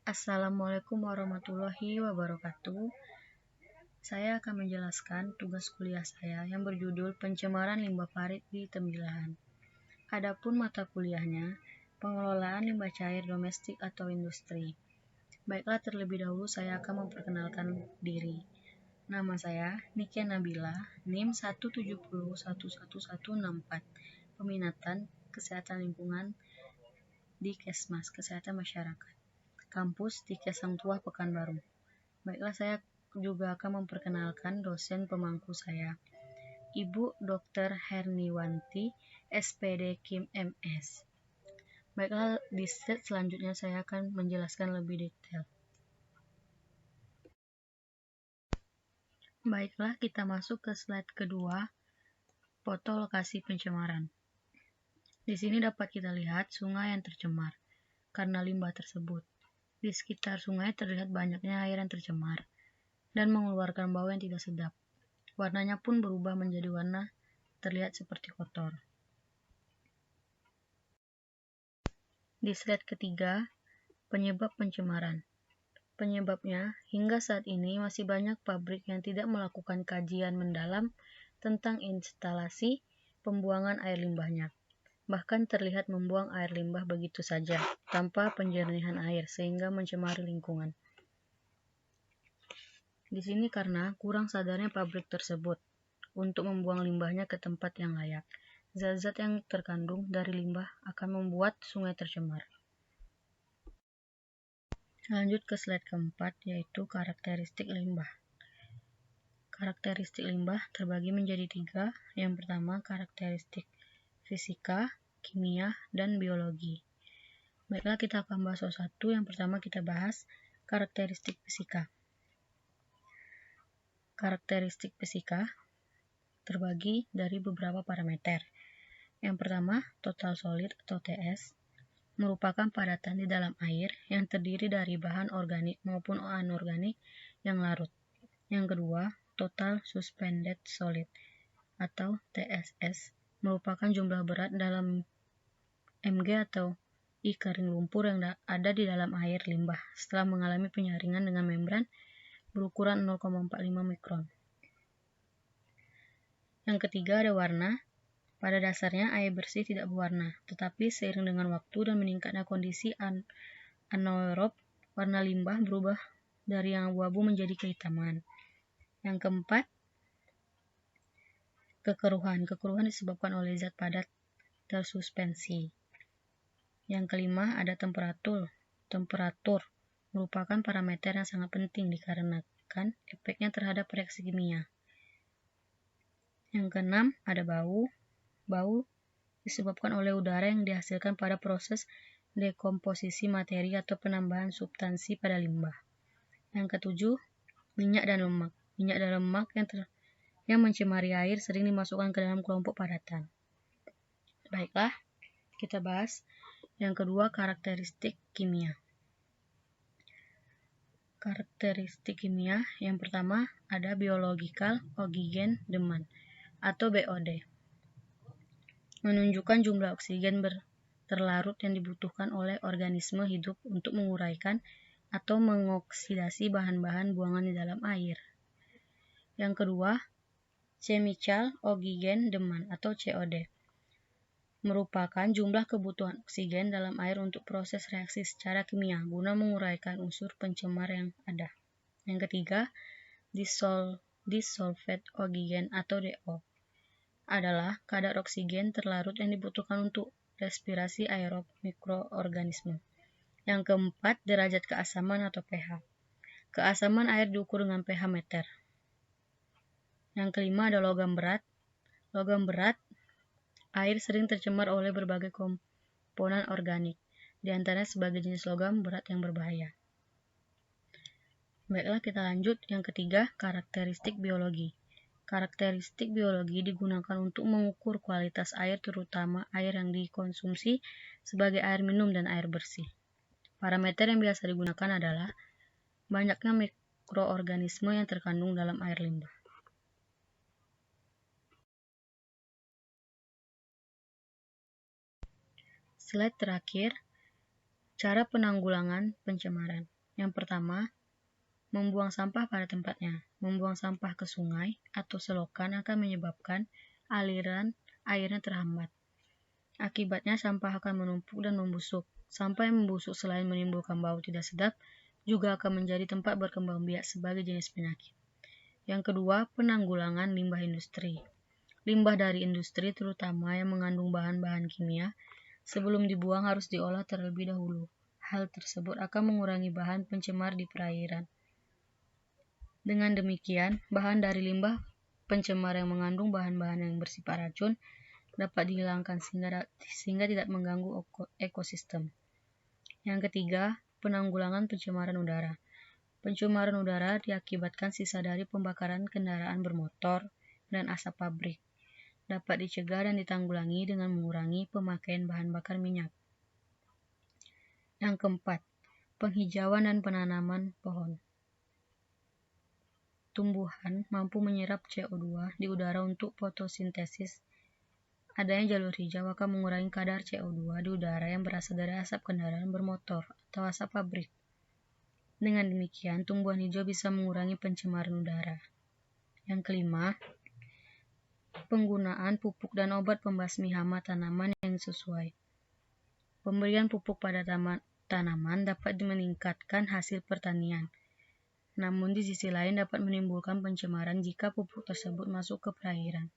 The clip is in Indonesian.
Assalamualaikum warahmatullahi wabarakatuh. Saya akan menjelaskan tugas kuliah saya yang berjudul Pencemaran Limbah Parit di Tembilahan. Adapun mata kuliahnya, Pengelolaan Limbah Cair Domestik atau Industri. Baiklah, terlebih dahulu saya akan memperkenalkan diri. Nama saya Nikia Nabila, NIM 1701164, peminatan Kesehatan Lingkungan di Kesmas, Kesehatan Masyarakat. Kampus di Kesang Tua, Pekanbaru. Baiklah, saya juga akan memperkenalkan dosen pemangku saya, Ibu Dr. Herniwanti, SPD Kim MS. Baiklah, di slide selanjutnya saya akan menjelaskan lebih detail. Baiklah, kita masuk ke slide kedua, foto lokasi pencemaran. Di sini dapat kita lihat sungai yang tercemar karena limbah tersebut. Di sekitar sungai terlihat banyaknya air yang tercemar dan mengeluarkan bau yang tidak sedap. Warnanya pun berubah menjadi warna terlihat seperti kotor. Di slide ketiga, penyebab pencemaran. Penyebabnya, hingga saat ini masih banyak pabrik yang tidak melakukan kajian mendalam tentang instalasi pembuangan air limbahnya. Bahkan terlihat membuang air limbah begitu saja, tanpa penjernihan air, sehingga mencemari lingkungan. Di sini karena kurang sadarnya pabrik tersebut untuk membuang limbahnya ke tempat yang layak. Zat-zat yang terkandung dari limbah akan membuat sungai tercemar. Lanjut ke slide keempat, yaitu karakteristik limbah. Karakteristik limbah terbagi menjadi 3. Yang pertama, karakteristik fisika, kimia, dan biologi. Baiklah, kita akan bahas satu. Yang pertama kita bahas karakteristik fisika. Karakteristik fisika terbagi dari beberapa parameter. Yang pertama, total solid atau TS, merupakan padatan di dalam air yang terdiri dari bahan organik maupun anorganik yang larut. Yang kedua, total suspended solid atau TSS, merupakan jumlah berat dalam mg atau I kering lumpur yang ada di dalam air limbah setelah mengalami penyaringan dengan membran berukuran 0,45 mikron. Yang ketiga, ada warna. Pada dasarnya air bersih tidak berwarna, tetapi seiring dengan waktu dan meningkatnya kondisi anaerob, warna limbah berubah dari yang abu-abu menjadi kehitaman. Yang keempat, kekeruhan. Kekeruhan disebabkan oleh zat padat tersuspensi. Yang kelima, ada temperatur. Temperatur merupakan parameter yang sangat penting dikarenakan efeknya terhadap reaksi kimia. Yang keenam, ada bau. Bau disebabkan oleh udara yang dihasilkan pada proses dekomposisi materi atau penambahan substansi pada limbah. Yang ketujuh, minyak dan lemak. Minyak dan lemak yang mencemari air sering dimasukkan ke dalam kelompok padatan. Baiklah, kita bahas yang kedua, karakteristik kimia. Karakteristik kimia yang pertama ada biological oxygen demand atau BOD, menunjukkan jumlah oksigen terlarut yang dibutuhkan oleh organisme hidup untuk menguraikan atau mengoksidasi bahan-bahan buangan di dalam air. Yang kedua, chemical oxygen demand atau COD, merupakan jumlah kebutuhan oksigen dalam air untuk proses reaksi secara kimia guna menguraikan unsur pencemar yang ada. Yang ketiga, dissolved oxygen atau DO, adalah kadar oksigen terlarut yang dibutuhkan untuk respirasi aerob mikroorganisme. Yang keempat, derajat keasaman atau pH. Keasaman air diukur dengan pH meter. Yang kelima, ada logam berat. Logam berat, air sering tercemar oleh berbagai komponen organik, di antaranya sebagai jenis logam berat yang berbahaya. Baiklah, kita lanjut. Yang ketiga, karakteristik biologi. Karakteristik biologi digunakan untuk mengukur kualitas air, terutama air yang dikonsumsi sebagai air minum dan air bersih. Parameter yang biasa digunakan adalah banyaknya mikroorganisme yang terkandung dalam air limbah. Slide terakhir, cara penanggulangan pencemaran. Yang pertama, membuang sampah pada tempatnya. Membuang sampah ke sungai atau selokan akan menyebabkan aliran airnya terhambat. Akibatnya sampah akan menumpuk dan membusuk. Sampah yang membusuk selain menimbulkan bau tidak sedap, juga akan menjadi tempat berkembang biak sebagai jenis penyakit. Yang kedua, penanggulangan limbah industri. Limbah dari industri terutama yang mengandung bahan-bahan kimia, sebelum dibuang harus diolah terlebih dahulu. Hal tersebut akan mengurangi bahan pencemar di perairan. Dengan demikian, bahan dari limbah pencemar yang mengandung bahan-bahan yang bersifat racun dapat dihilangkan sehingga tidak mengganggu ekosistem. Yang ketiga, penanggulangan pencemaran udara. Pencemaran udara diakibatkan sisa dari pembakaran kendaraan bermotor dan asap pabrik. Dapat dicegah dan ditanggulangi dengan mengurangi pemakaian bahan bakar minyak. Yang keempat, penghijauan dan penanaman pohon. Tumbuhan mampu menyerap CO2 di udara untuk fotosintesis. Adanya jalur hijau akan mengurangi kadar CO2 di udara yang berasal dari asap kendaraan bermotor atau asap pabrik. Dengan demikian, tumbuhan hijau bisa mengurangi pencemaran udara. Yang kelima, penggunaan pupuk dan obat pembasmi hama tanaman yang sesuai. Pemberian pupuk pada tanaman dapat meningkatkan hasil pertanian. Namun di sisi lain dapat menimbulkan pencemaran jika pupuk tersebut masuk ke perairan.